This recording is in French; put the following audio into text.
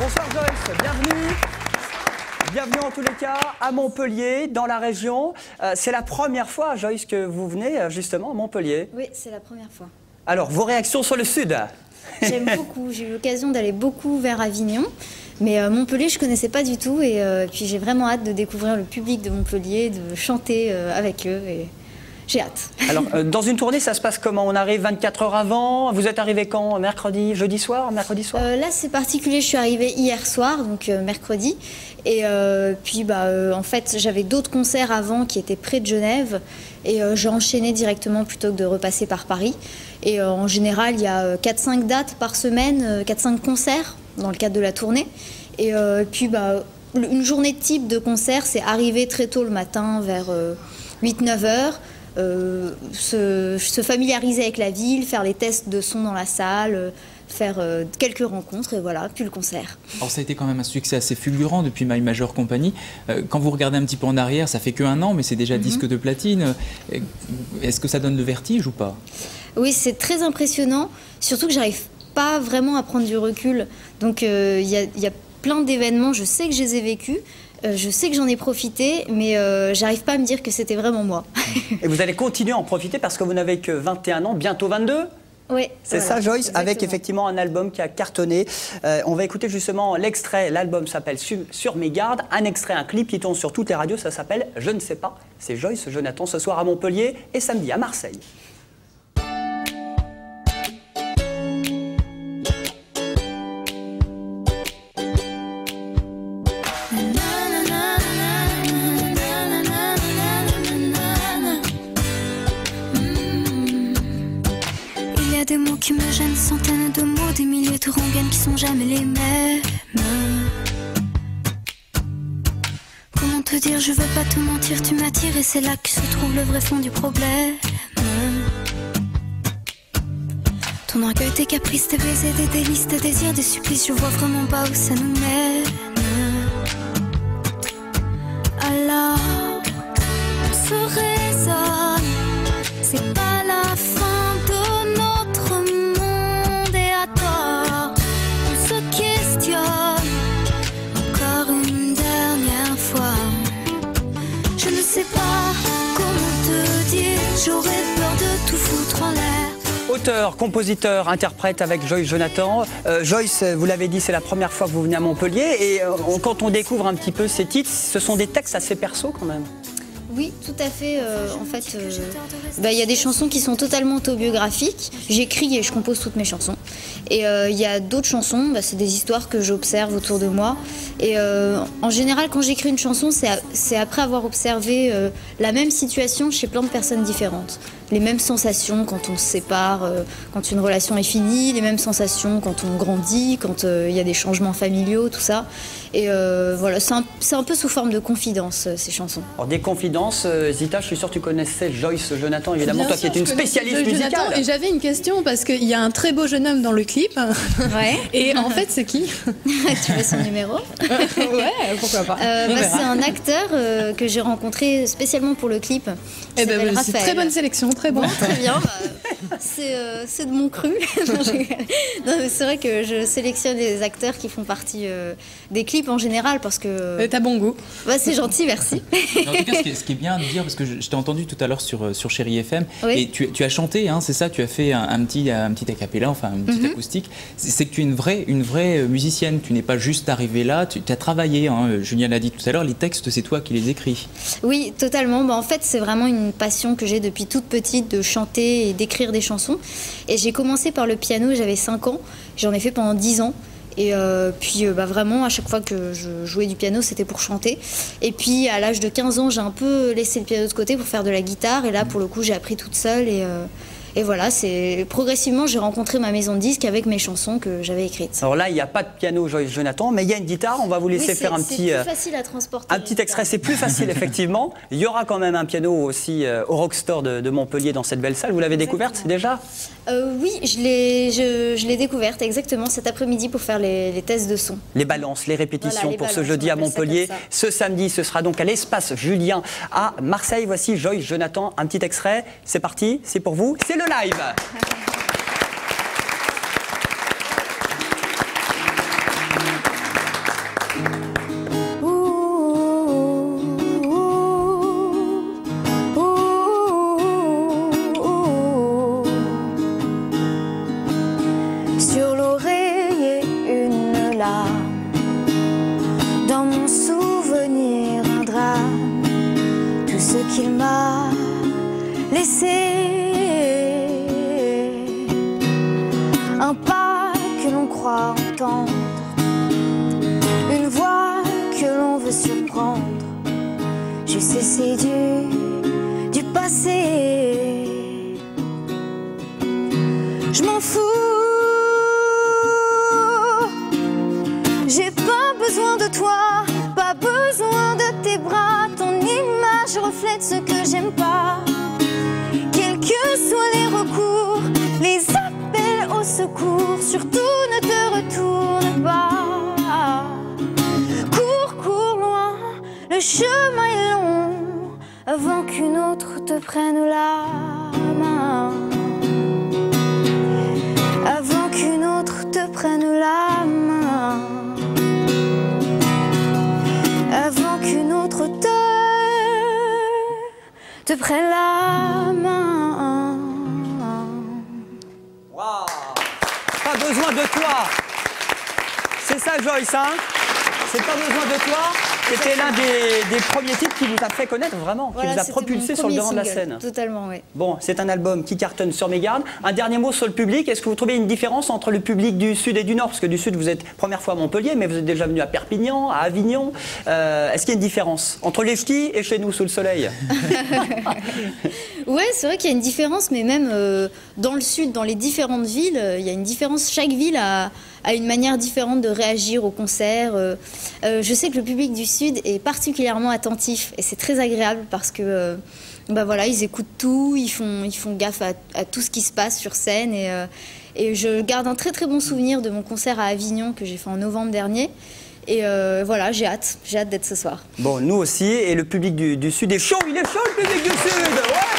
Bonsoir Joyce, bienvenue. Bienvenue en tous les cas à Montpellier, dans la région. C'est la première fois, Joyce, que vous venez justement à Montpellier. Oui, c'est la première fois. Alors, vos réactions sur le sud? J'aime beaucoup. J'ai eu l'occasion d'aller beaucoup vers Avignon. Mais Montpellier, je ne connaissais pas du tout. Et puis j'ai vraiment hâte de découvrir le public de Montpellier, de chanter avec eux. Et j'ai hâte. Alors, dans une tournée, ça se passe comment? On arrive 24 heures avant? Vous êtes arrivé quand? Mercredi, jeudi soir, mercredi soir? Là, c'est particulier. Je suis arrivée hier soir, donc mercredi. Et puis, en fait, j'avais d'autres concerts avant qui étaient près de Genève. Et j'ai enchaîné directement plutôt que de repasser par Paris. Et en général, il y a 4-5 dates par semaine, 4-5 concerts dans le cadre de la tournée. Et puis, une journée type de concert, c'est arriver très tôt le matin, vers 8-9 heures. Se familiariser avec la ville, faire les tests de son dans la salle, faire quelques rencontres et voilà, puis le concert. Alors ça a été quand même un succès assez fulgurant depuis My Major Company. Quand vous regardez un petit peu en arrière, ça fait que1 an, mais c'est déjà disque de platine. Est-ce que ça donne le vertige ou pas? Oui, c'est très impressionnant, surtout que j'arrive pas vraiment à prendre du recul. Donc il y a plein d'événements, je sais que je les ai vécus. Je sais que j'en ai profité, mais j'arrive pas à me dire que c'était vraiment moi. Et vous allez continuer à en profiter parce que vous n'avez que 21 ans, bientôt 22? Oui. C'est voilà, ça, Joyce, exactement. avec effectivement un album qui a cartonné. On va écouter justement l'extrait, l'album s'appelle Sur mes gardes, un extrait, un clip qui tourne sur toutes les radios, ça s'appelle Je ne sais pas. C'est Joyce Jonathan ce soir à Montpellier et samedi à Marseille. Des mots qui me gênent, centaines de mots, des milliers de rengaines qui sont jamais les mêmes. Comment te dire, je veux pas te mentir, tu m'attires et c'est là que se trouve le vrai fond du problème. Ton orgueil, tes caprices, tes baisers, des délices, tes désirs, des supplices, je vois vraiment pas où ça nous mène. Alors, on se raisonne, c'est pas la fin de notre monde et à tort, on se questionne encore une dernière fois. Je ne sais pas comment te dire, j'aurais peur de tout foutre en l'air. Auteur, compositeur, interprète avec Joyce Jonathan. Joyce, vous l'avez dit, c'est la première fois que vous venez à Montpellier et quand on découvre un petit peu ces titres, ce sont des textes assez perso quand même. Oui, tout à fait. En fait, y a des chansons qui sont totalement autobiographiques. J'écris et je compose toutes mes chansons. Et il y a d'autres chansons, c'est des histoires que j'observe autour de moi. Et en général, quand j'écris une chanson, c'est après avoir observé la même situation chez plein de personnes différentes. Les mêmes sensations quand on se sépare, quand une relation est finie, les mêmes sensations quand on grandit, quand il y a des changements familiaux, tout ça. Et voilà, c'est un peu sous forme de confidence, ces chansons. Alors, des confidences, Zita, je suis sûre que tu connaissais Joyce Jonathan, évidemment, Bien toi sûr, qui es une spécialiste musicale. Et j'avais une question parce qu'il y a un très beau jeune homme dans le clip. Ouais. Et en fait, c'est qui? Tu veux son numéro? Ouais, pourquoi pas. C'est un acteur que j'ai rencontré spécialement pour le clip. C'est très bonne sélection, très bon. Très bien, c'est de mon cru. C'est vrai que je sélectionne les acteurs qui font partie des clips en général parce que... T'as bon goût. C'est gentil, merci. En tout cas, ce qui est bien de dire, parce que je t'ai entendu tout à l'heure sur Chérie FM, oui. et tu as chanté, hein, c'est ça, tu as fait un petit a cappella, enfin un petit acoustique. C'est que tu es une vraie musicienne, tu n'es pas juste arrivée là, tu as travaillé, hein, Julien l'a dit tout à l'heure, les textes, c'est toi qui les écris. Oui, totalement. En fait, c'est vraiment une passion que j'ai depuis toute petite de chanter et d'écrire des chansons. Et j'ai commencé par le piano, j'avais 5 ans, j'en ai fait pendant 10 ans. Et puis vraiment, à chaque fois que je jouais du piano, c'était pour chanter. Et puis à l'âge de 15 ans, j'ai un peu laissé le piano de côté pour faire de la guitare. Et là, pour le coup, j'ai appris toute seule. Et voilà, progressivement, j'ai rencontré ma maison de disques avec mes chansons que j'avais écrites. Alors là, il n'y a pas de piano, Joyce Jonathan, mais il y a une guitare. On va vous laisser faire un petit... C'est plus facile à transporter. Un petit extrait, c'est plus facile, effectivement. Il y aura quand même un piano aussi au Rockstore de Montpellier dans cette belle salle. Vous l'avez découverte déjà? Oui, je l'ai découverte exactement cet après-midi pour faire les tests de son. Les balances, les répétitions voilà, pour ce jeudi à Montpellier. Ce samedi, ce sera donc à l'espace Julien à Marseille. Voici Joyce Jonathan, un petit extrait. C'est parti, c'est pour vous, c'est le live. Sur l'oreiller, une larme. Dans mon souvenir, un drame. Tout ce qu'il m'a laissé. Un pas que l'on croit entendre. Une voix que l'on veut surprendre. Je sais, c'est du passé. Je m'en fous. J'ai pas besoin de toi, pas besoin de tes bras. Ton image reflète ce que j'aime pas. Quels que soient les recours, les appels au secours, surtout ne te retourne pas. Cours, cours loin, le chemin est long, avant qu'une autre te prenne la main. Avant qu'une autre te prenne la main. Avant qu'une autre te prenne la main. Waouh! Pas besoin de toi. C'est ça, Joyce, hein? C'est pas besoin de toi. C'était l'un des premiers titres qui vous a fait connaître vraiment, Voilà, qui vous a propulsé sur le devant de la scène. Totalement, oui. Bon, c'est un album qui cartonne sur Mégarde. Un dernier mot sur le public. Est-ce que vous trouvez une différence entre le public du Sud et du Nord? Parce que du Sud, vous êtes première fois à Montpellier, mais vous êtes déjà venu à Perpignan, à Avignon. Est-ce qu'il y a une différence entre les ch'tis et chez nous, sous le soleil? Ouais, c'est vrai qu'il y a une différence, mais même dans le Sud, dans les différentes villes, il y a une différence. Chaque ville a une manière différente de réagir au concert. Je sais que le public du Sud est particulièrement attentif et c'est très agréable parce que bah voilà, ils écoutent tout, ils font gaffe à tout ce qui se passe sur scène et je garde un très très bon souvenir de mon concert à Avignon que j'ai fait en novembre dernier. Et voilà, j'ai hâte d'être ce soir. Bon, nous aussi, et le public du Sud est chaud, il est chaud le public du Sud, ouais.